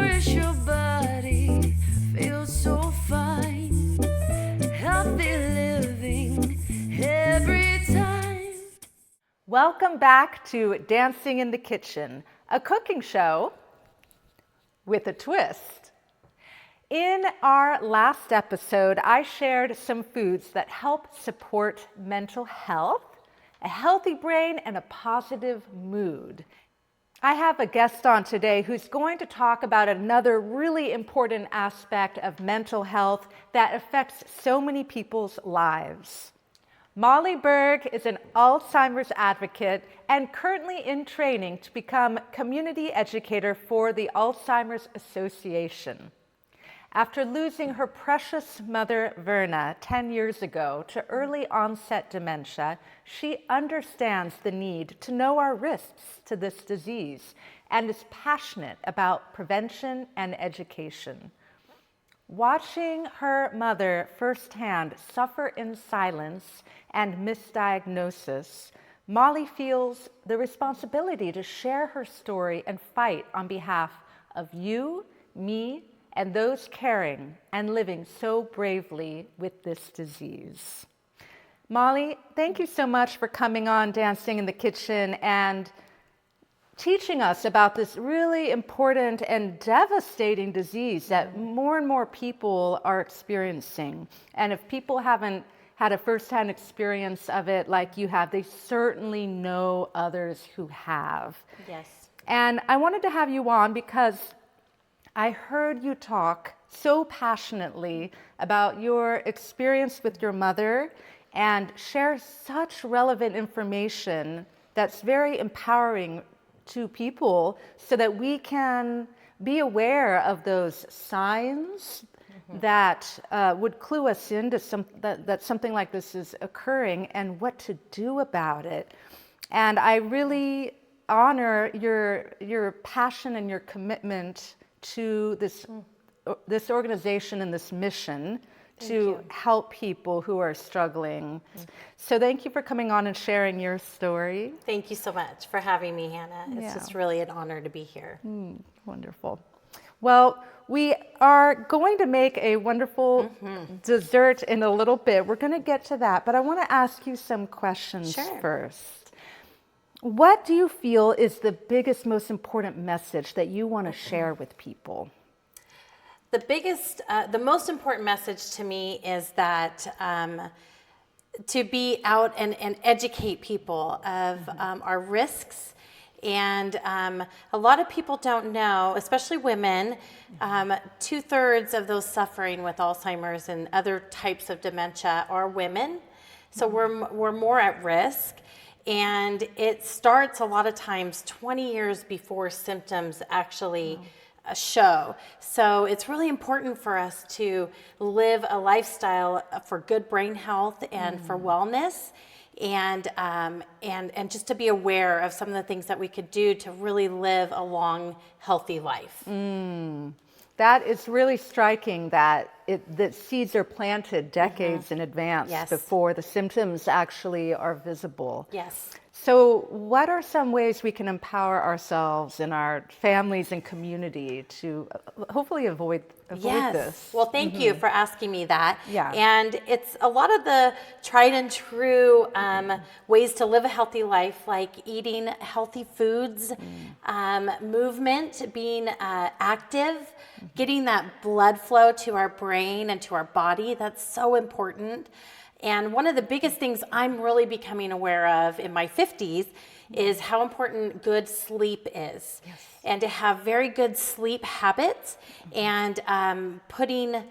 nourish your body, feel so fine, healthy living every time. Welcome back to Dancing in the Kitchen, a cooking show with a twist. In our last episode, I shared some foods that help support mental health, a healthy brain, and a positive mood. I have a guest on today who's going to talk about another really important aspect of mental health that affects so many people's lives. Molly Berg is an Alzheimer's advocate and currently in training to become community educator for the Alzheimer's Association. After losing her precious mother, Verna, 10 years ago to early onset dementia, she understands the need to know our risks to this disease and is passionate about prevention and education. Watching her mother firsthand suffer in silence and misdiagnosis, Molly feels the responsibility to share her story and fight on behalf of you, me, and those caring and living so bravely with this disease. Molly, thank you so much for coming on Dancing in the Kitchen and teaching us about this really important and devastating disease that more and more people are experiencing. And if people haven't had a firsthand experience of it like you have, they certainly know others who have. Yes. And I wanted to have you on because I heard you talk so passionately about your experience with your mother and share such relevant information that's very empowering to people so that we can be aware of those signs that would clue us into that something like this is occurring and what to do about it. And I really honor your passion and your commitment to this organization and this mission to help people who are struggling. So thank you for coming on and sharing your story. Thank you so much for having me, Hannah. It's just really an honor to be here. Wonderful. Well, we are going to make a wonderful dessert in a little bit. We're going to get to that, but I want to ask you some questions first. What do you feel is the biggest, most important message that you want to share with people? The most important message to me is that to be out and educate people of our risks. And a lot of people don't know, especially women, 2/3 of those suffering with Alzheimer's and other types of dementia are women. So we're more at risk. And it starts a lot of times 20 years before symptoms actually show. So it's really important for us to live a lifestyle for good brain health and for wellness, and just to be aware of some of the things that we could do to really live a long, healthy life. That is really striking that seeds are planted decades in advance before the symptoms actually are visible. Yes. So what are some ways we can empower ourselves and our families and community to hopefully avoid this? Well, thank you for asking me that. Yeah. And it's a lot of the tried and true ways to live a healthy life, like eating healthy foods, movement, being active, getting that blood flow to our brain and to our body. That's so important. And one of the biggest things I'm really becoming aware of in my 50s is how important good sleep is. Yes. And to have very good sleep habits and putting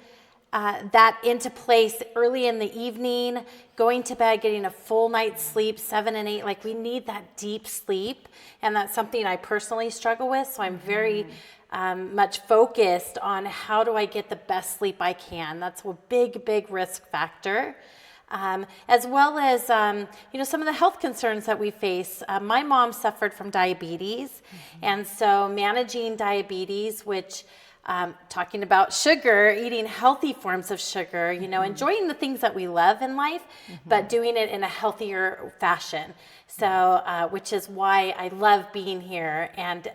that into place early in the evening, going to bed, getting a full night's sleep, 7 and 8. Like, we need that deep sleep. And that's something I personally struggle with. So I'm very much focused on how do I get the best sleep I can. That's a big, big risk factor. As well as, some of the health concerns that we face. My mom suffered from diabetes, and so managing diabetes, which, talking about sugar, eating healthy forms of sugar, enjoying the things that we love in life, but doing it in a healthier fashion. So, which is why I love being here and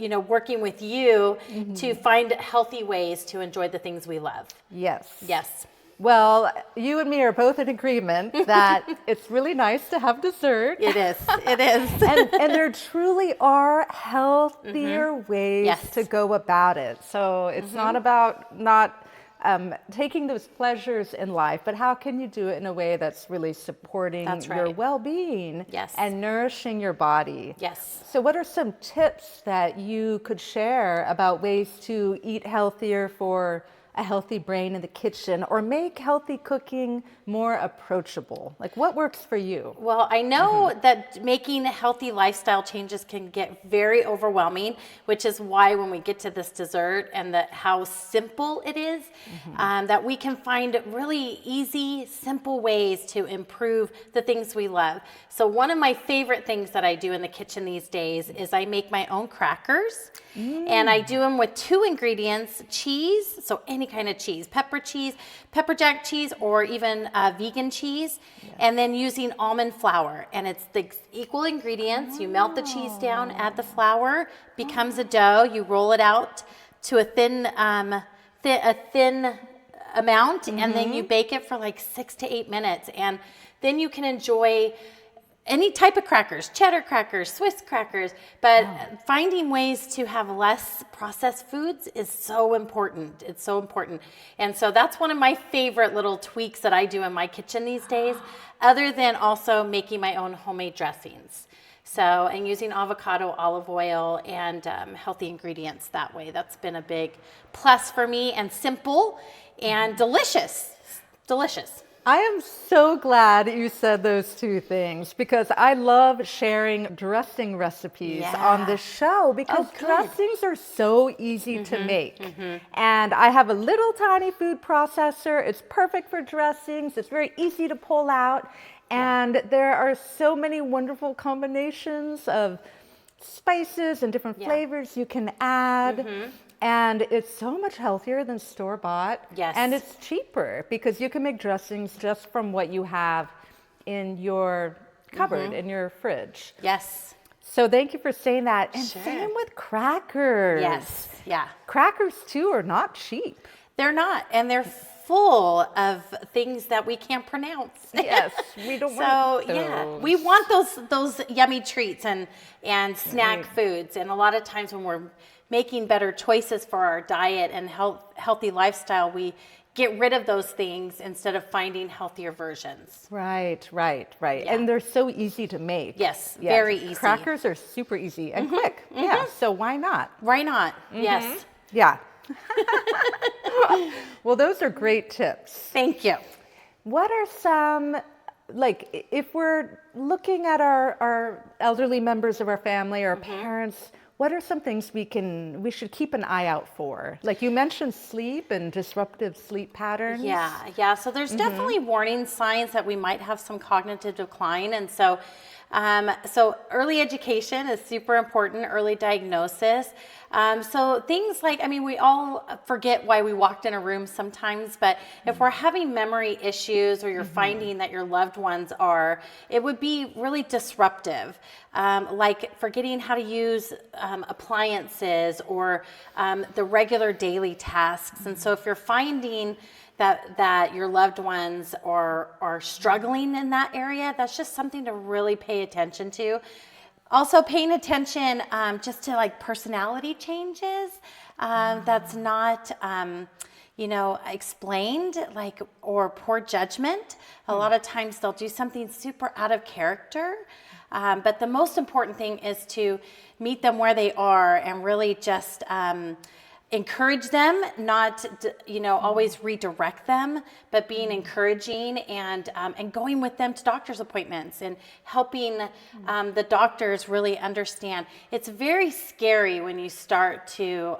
working with you to find healthy ways to enjoy the things we love. Yes. Yes. Well, you and me are both in agreement that it's really nice to have dessert. It is. It is. And there truly are healthier ways Yes. to go about it. So it's not about not taking those pleasures in life, but how can you do it in a way that's really supporting That's your right. well-being Yes. and nourishing your body? Yes. So what are some tips that you could share about ways to eat healthier for a healthy brain in the kitchen, or make healthy cooking more approachable? Like, what works for you? Well, I know that making healthy lifestyle changes can get very overwhelming, which is why when we get to this dessert and how simple it is, that we can find really easy, simple ways to improve the things we love. So one of my favorite things that I do in the kitchen these days is I make my own crackers, and I do them with 2 ingredients: cheese, so any kind of cheese, pepper jack cheese, or even vegan cheese, and then using almond flour. And it's the equal ingredients. You melt the cheese down, add the flour, becomes a dough. You roll it out to a thin amount, and then you bake it for like 6 to 8 minutes. And then you can enjoy any type of crackers, cheddar crackers, Swiss crackers, but finding ways to have less processed foods is so important. It's so important. And so that's one of my favorite little tweaks that I do in my kitchen these days, other than also making my own homemade dressings. So, and using avocado, olive oil, and healthy ingredients that way. That's been a big plus for me, and simple and delicious. Delicious. I am so glad you said those 2 things, because I love sharing dressing recipes on this show, because dressings are so easy to make. And I have a little tiny food processor. It's perfect for dressings. It's very easy to pull out. And there are so many wonderful combinations of spices and different flavors you can add. And it's so much healthier than store-bought. Yes. And it's cheaper, because you can make dressings just from what you have in your cupboard, in your fridge. Yes. So thank you for saying that. And Sure. same with crackers. Yes. Yeah. Crackers, too, are not cheap. They're not, and they're full of things that we can't pronounce. Yes, we don't want So those. yeah, we want those yummy treats and snack foods. And a lot of times when we're making better choices for our diet and healthy lifestyle, we get rid of those things instead of finding healthier versions. Right. Yeah. And they're so easy to make. Yes, very easy. Crackers are super easy and quick. Yeah, so why not? Why not? Yes. Yeah. Well, those are great tips. Thank you. What are some, like, if we're looking at our elderly members of our family, our parents, what are some things we should keep an eye out for? Like you mentioned, sleep and disruptive sleep patterns. Yeah. So there's definitely warning signs that we might have some cognitive decline, and so early education is super important. Early diagnosis. So things like, we all forget why we walked in a room sometimes, but if we're having memory issues, or you're finding that your loved ones are, it would be really disruptive. Like forgetting how to use appliances, or the regular daily tasks. And so if you're finding that your loved ones are struggling in that area, that's just something to really pay attention to. Also paying attention just to like personality changes that's not explained, like, or poor judgment. A lot of times they'll do something super out of character. But the most important thing is to meet them where they are and really just encourage them, not always redirect them, but being encouraging and going with them to doctor's appointments and helping the doctors really understand. It's very scary when you start to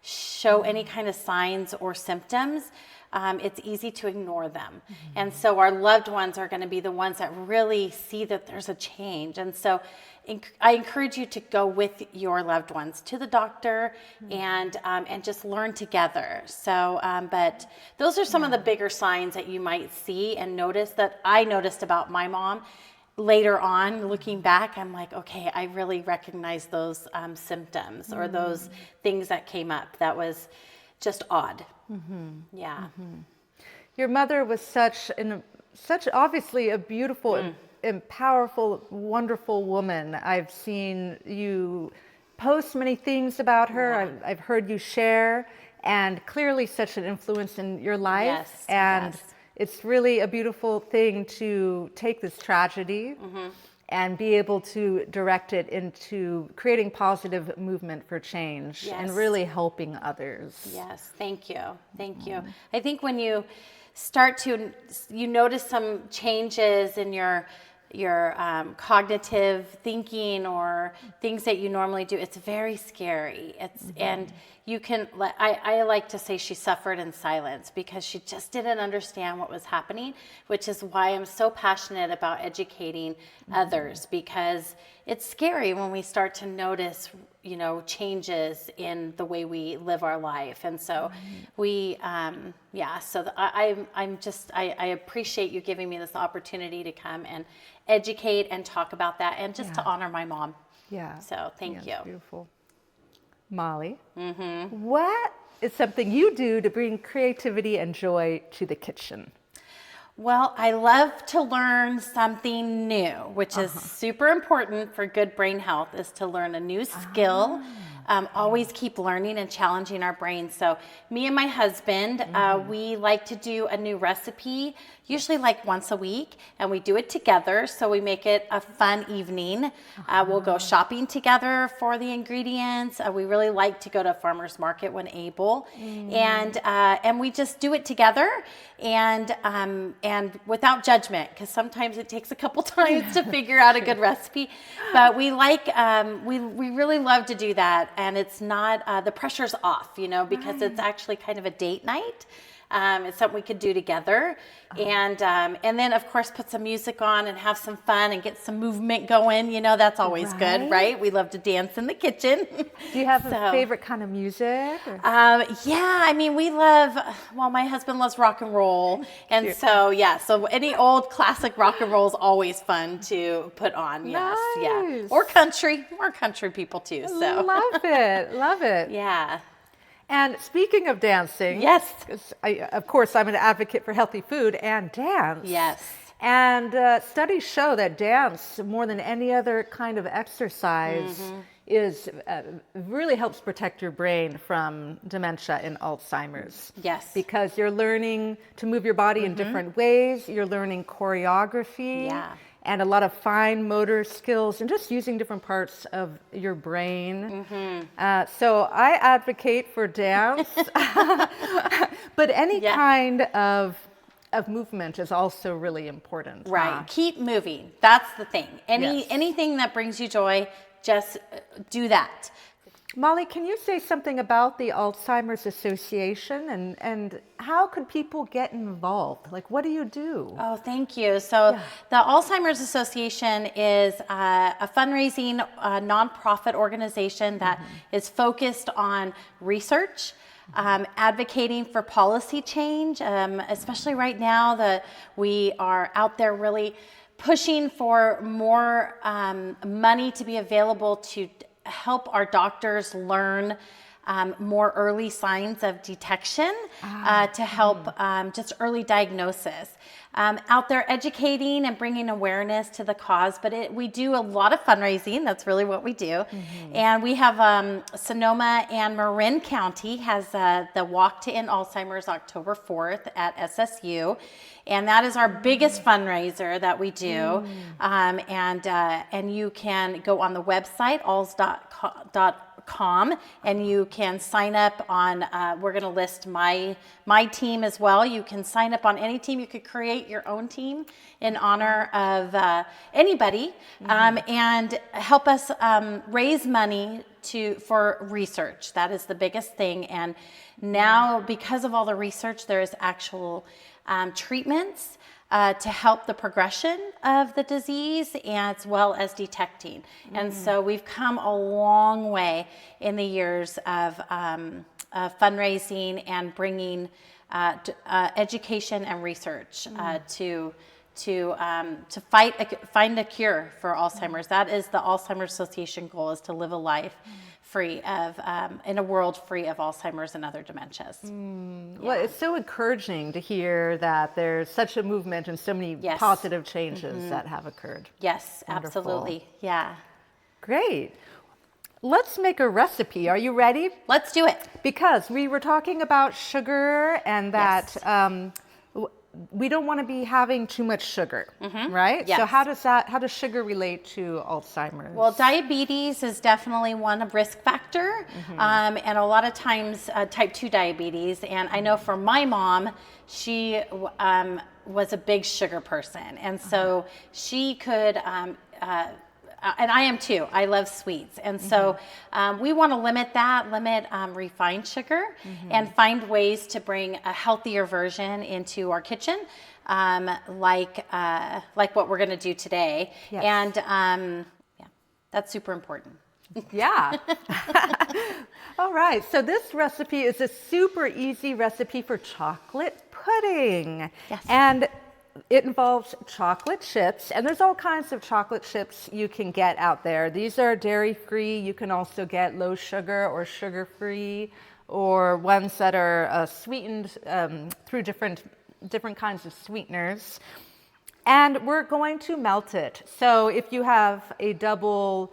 show any kind of signs or symptoms. It's easy to ignore them. And so our loved ones are going to be the ones that really see that there's a change. And so I encourage you to go with your loved ones to the doctor and just learn together. So, but those are some of the bigger signs that you might see and notice, that I noticed about my mom. later on, looking back, I'm like, okay, I really recognize those symptoms or those things that came up. That was just odd. Yeah. Your mother was such obviously a beautiful and powerful, wonderful woman. I've seen you post many things about her. I've heard you share, and clearly such an influence in your life. Yes, and yes. it's really a beautiful thing to take this tragedy and be able to direct it into creating positive movement for change and really helping others. Yes, thank you. Thank you. I think when you start to, you notice some changes in your cognitive thinking or things that you normally do, it's very scary. And you can, I like to say she suffered in silence because she just didn't understand what was happening, which is why I'm so passionate about educating others, because it's scary when we start to notice, you know, changes in the way we live our life. And so we, I appreciate you giving me this opportunity to come and educate and talk about that and just to honor my mom. Yeah. So thank you. Beautiful. Molly, what is something you do to bring creativity and joy to the kitchen? Well, I love to learn something new, which is super important for good brain health, is to learn a new skill. Always keep learning and challenging our brains. So me and my husband, we like to do a new recipe, usually like once a week, and we do it together. So we make it a fun evening. We'll go shopping together for the ingredients. We really like to go to farmers market when able, and we just do it together and without judgment, because sometimes it takes a couple times to figure out a good recipe. But we like we really love to do that. And it's not, the pressure's off, you know, because it's actually kind of a date night. It's something we could do together. And then, of course, put some music on and have some fun and get some movement going. You know, that's always good, right? We love to dance in the kitchen. Do you have a favorite kind of music? Yeah, I mean, we love, well, my husband loves rock and roll. And so any old classic rock and roll is always fun to put on. Yes, yeah. Or country. We're country people too, so. Love it, love it. Yeah. And speaking of dancing, yes, of course, I'm an advocate for healthy food and dance. Yes. And studies show that dance, more than any other kind of exercise, is really helps protect your brain from dementia and Alzheimer's. Yes. Because you're learning to move your body in different ways. You're learning choreography. Yeah. And a lot of fine motor skills and just using different parts of your brain. So I advocate for dance, but any kind of movement is also really important. Right. Keep moving. That's the thing. Anything that brings you joy, just do that. Molly, can you say something about the Alzheimer's Association and how could people get involved? Like, what do you do? Oh, thank you. So the Alzheimer's Association is a fundraising nonprofit organization that is focused on research, advocating for policy change, especially right now that we are out there really pushing for more money to be available to help our doctors learn more early signs of detection to help just early diagnosis. Out there educating and bringing awareness to the cause, but we do a lot of fundraising. That's really what we do. And we have Sonoma and Marin County has the Walk to End Alzheimer's October 4th at SSU. And that is our biggest fundraiser that we do. And you can go on the website, alz.com, and you can sign up on, we're going to list my team as well. You can sign up on any team. You could create your own team in honor of anybody and help us raise money for research. That is the biggest thing. And now, because of all the research, there is actual treatments to help the progression of the disease as well as detecting. And so we've come a long way in the years of fundraising and bringing education and research to find a cure for Alzheimer's. That is the Alzheimer's Association goal, is to live a life free of, in a world free of Alzheimer's and other dementias. Well, it's so encouraging to hear that there's such a movement and so many Yes. positive changes that have occurred. Yes, Wonderful. absolutely. Yeah. Great. Let's make a recipe. Are you ready? Let's do it. Because we were talking about sugar and that Yes. we don't want to be having too much sugar, right? Yes. So how does sugar relate to Alzheimer's? Well, diabetes is definitely one risk factor, and a lot of times type 2 diabetes. And I know for my mom, she was a big sugar person, and so she could. And I am too. I love sweets. And so we want to limit refined sugar and find ways to bring a healthier version into our kitchen, like what we're going to do today. Yes. And yeah, that's super important. Yeah. All right. So this recipe is a super easy recipe for chocolate pudding. Yes. And it involves chocolate chips, and there's all kinds of chocolate chips you can get out there. These are dairy-free. You can also get low sugar or sugar-free, or ones that are sweetened through different kinds of sweeteners. And we're going to melt it. So if you have a double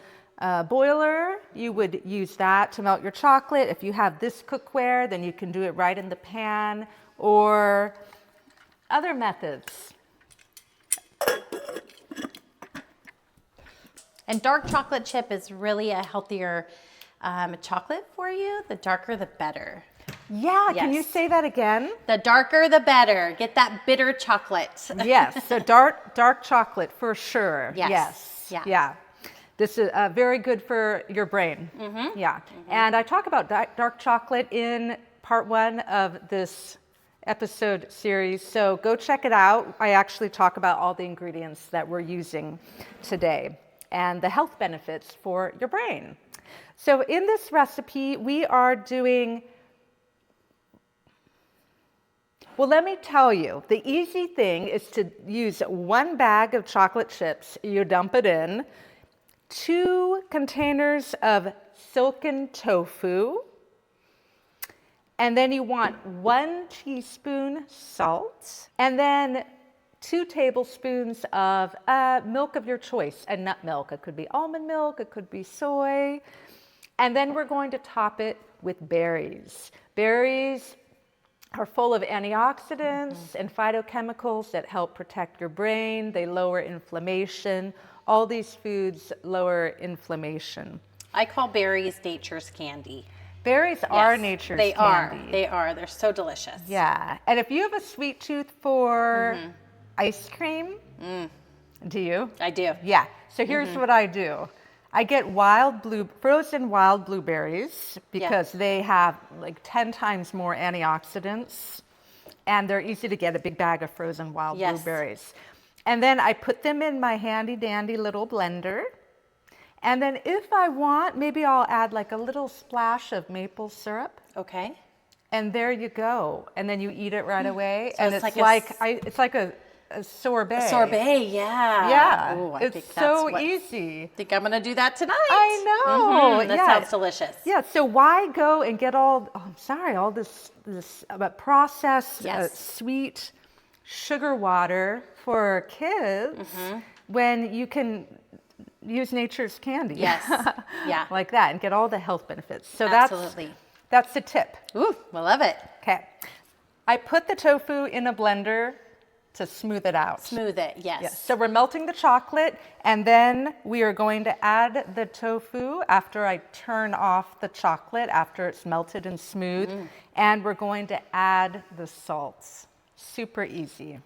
boiler, you would use that to melt your chocolate. If you have this cookware, then you can do it right in the pan, or other methods. And dark chocolate chip is really a healthier chocolate for you. The darker, the better. Yeah, can you Yes. say that again? The darker, the better. Get that bitter chocolate. Yes, so dark chocolate for sure. Yes. Yeah. This is very good for your brain. Yeah. And I talk about dark chocolate in part 1 of this episode series, so go check it out. I actually talk about all the ingredients that we're using today and the health benefits for your brain. So in this recipe, we are doing, well, let me tell you, the easy thing is to use 1 bag of chocolate chips. You dump it in, 2 containers of silken tofu, and then you want 1 teaspoon salt, and then 2 tablespoons of milk of your choice, a nut milk. It could be almond milk, it could be soy. And then we're going to top it with berries. Berries are full of antioxidants and phytochemicals that help protect your brain. They lower inflammation. All these foods lower inflammation. I call berries nature's candy. Berries are Yes, nature's they candy. They are. They're so delicious. Yeah. And if you have a sweet tooth for ice cream, do you? I do. Yeah. So here's what I do. I get frozen wild blueberries because they have like 10 times more antioxidants, and they're easy to get, a big bag of frozen wild Yes. blueberries. And then I put them in my handy dandy little blender. And then if I want, maybe I'll add like a little splash of maple syrup. Okay. And there you go. And then you eat it right away. So and it's it's like it's like a sorbet. Sorbet, yeah. Yeah. Ooh, I it's think so that's easy. I think I'm gonna do that tonight. I know. That yeah. sounds delicious. Yeah. So why go and get all this processed Yes. sweet sugar water for kids when you can use nature's candy? Yes. Yeah. Like that, and get all the health benefits. So Absolutely. that's the tip. Ooh, I love it. Okay. I put the tofu in a blender to smooth it out. Smooth it, yes. Yes. So we're melting the chocolate, and then we are going to add the tofu after I turn off the chocolate, after it's melted and smooth, and we're going to add the salts. Super easy.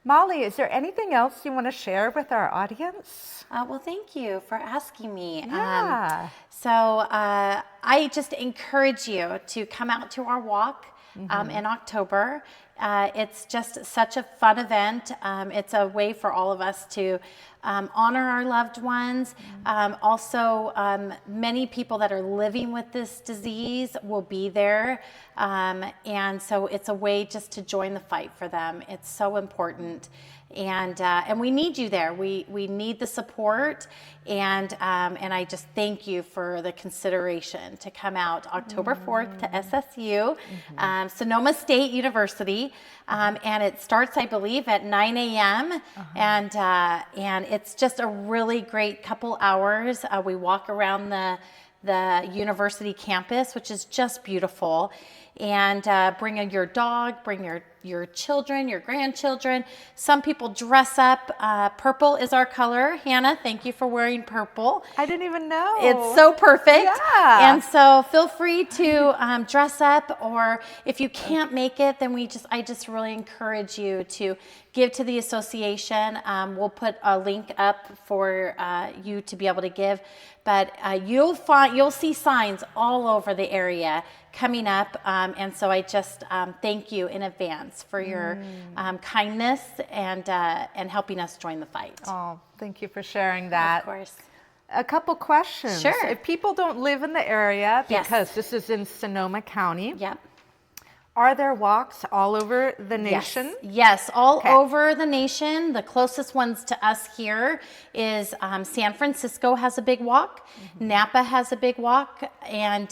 Molly, is there anything else you want to share with our audience? Well, thank you for asking me. Yeah. So I just encourage you to come out to our walk in October. It's just such a fun event. It's a way for all of us to honor our loved ones. Also, many people that are living with this disease will be there. And so it's a way just to join the fight for them. It's so important. And we need you there. We need the support, and I just thank you for the consideration to come out October 4th to SSU, Sonoma State University, and it starts, I believe, at 9 a.m. And it's just a really great couple hours. We walk around the university campus, which is just beautiful. And bring your dog, bring your children, your grandchildren. Some people dress up. Purple is our color. Hannah, thank you for wearing purple. I didn't even know. It's so perfect. Yeah. And so feel free to dress up, or if you can't make it, then I just really encourage you to give to the association. We'll put a link up for you to be able to give. But you'll see signs all over the area coming up, and so I just thank you in advance for your kindness and helping us join the fight. Oh, thank you for sharing that. Of course. A couple questions. Sure. If people don't live in the area, Yes. because this is in Sonoma County, Yep. are there walks all over the nation? Yes, all Okay. over the nation. The closest ones to us here is San Francisco has a big walk, Napa has a big walk, and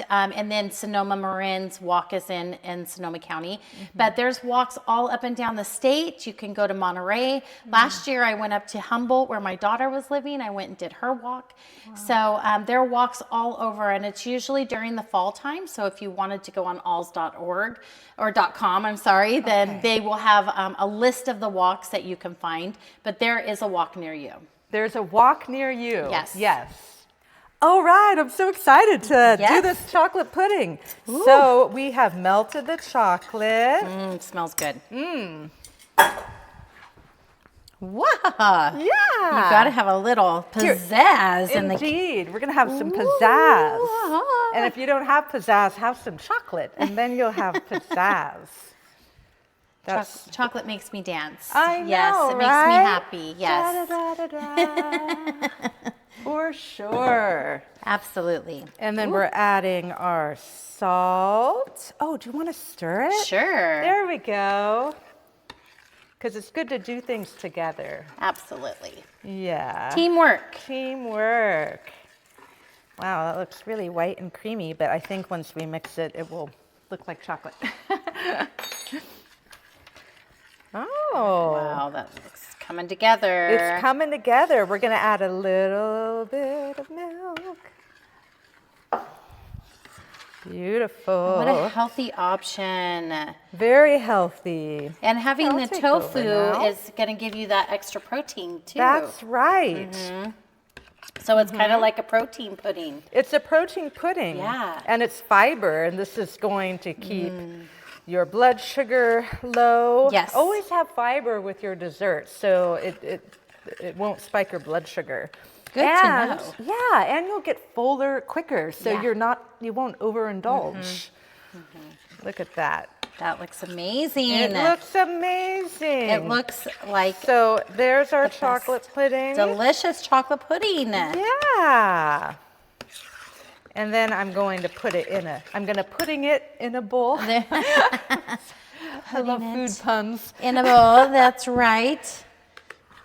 then Sonoma Marin's walk is in Sonoma County. But there's walks all up and down the state. You can go to Monterey. Last year I went up to Humboldt where my daughter was living. I went and did her walk. So there are walks all over, and it's usually during the fall time. So if you wanted to go on alz.org, or .com, I'm sorry, then they will have a list of the walks that you can find, but there is a walk near you. There's a walk near you. Yes. Yes. All right, I'm so excited to do Yes. this chocolate pudding. So we have melted the chocolate. It smells good. Wow. Yeah. You got to have a little pizzazz in the Indeed, we're gonna have some pizzazz. And if you don't have pizzazz, have some chocolate, and then you'll have pizzazz. That's chocolate makes me dance. I know, yes, it right? makes me happy. Yes, Da-da-da-da-da. For sure. absolutely. And then we're adding our salt. Oh, do you want to stir it? Sure. There we go. Because it's good to do things together. Absolutely. Yeah. Teamwork. Teamwork. Wow, that looks really white and creamy, but I think once we mix it, it will look like chocolate. Oh. Wow, that looks coming together. It's coming together. We're going to add a little bit of milk. Beautiful. What a healthy option. Very healthy. And having I'll the take tofu over now. is going to give you that extra protein too. That's right. So it's kind of like a protein pudding. It's a protein pudding. Yeah. And it's fiber, and this is going to keep your blood sugar low. Yes. Always have fiber with your desserts, so it won't spike your blood sugar. Good to know. Yeah, and you'll get fuller quicker, so Yeah. you won't overindulge. Look at that. That looks amazing. It looks amazing. It looks like So there's our best. chocolate pudding. delicious chocolate pudding. Yeah. And then I'm going to put it putting it in a bowl. I love Putting food it puns. in a bowl, that's right.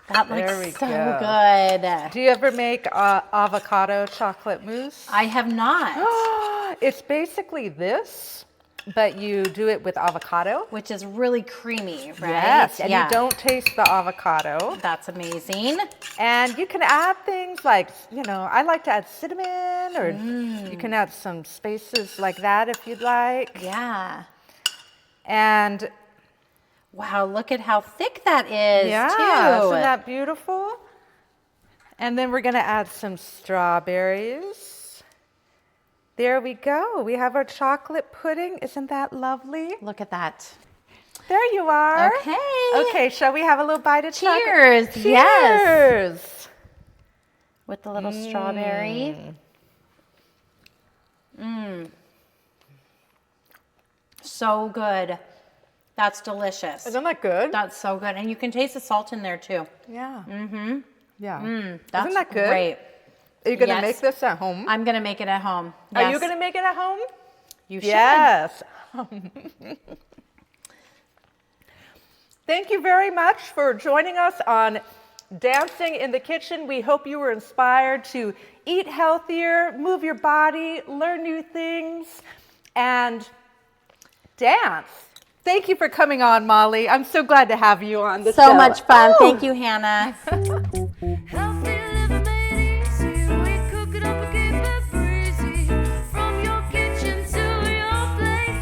That There we looks so go. good. Do you ever make avocado chocolate mousse? I have not, It's basically this, but you do it with avocado. which is really creamy, right? Yes, and you don't taste the avocado. That's amazing. And you can add things like, I like to add cinnamon, or you can add some spices like that if you'd like. Yeah. And Wow, look at how thick that is, yeah, too. isn't that beautiful? And then we're going to add some strawberries. There we go. We have our chocolate pudding. Isn't that lovely? Look at that. There you are. Okay. Okay, shall we have a little bite of chocolate? Cheers. Cheers. Yes. With the little strawberry. so good. That's delicious. Isn't that good? That's so good. And you can taste the salt in there too. Yeah. That's Isn't that good? great. Are you going to Yes. make this at home? I'm going to make it at home. Are you Yes. going to make it at home? You should. Yes. Thank you very much for joining us on Dancing in the Kitchen. We hope you were inspired to eat healthier, move your body, learn new things, and dance. Thank you for coming on, Molly. I'm so glad to have you on the show. So much fun. Woo! Thank you, Hannah. Healthy living made easy. We cook it up and keep it breezy. From your kitchen to your plate.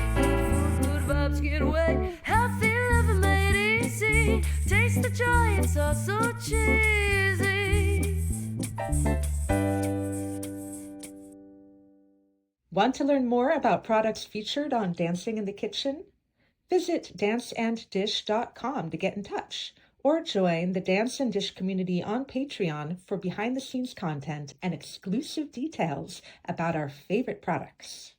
Good vibes get away. Healthy living made easy. Taste the joy, it's all so cheesy. Want to learn more about products featured on Dancing in the Kitchen? Visit danceanddish.com to get in touch, or join the Dance and Dish community on Patreon for behind-the-scenes content and exclusive details about our favorite products.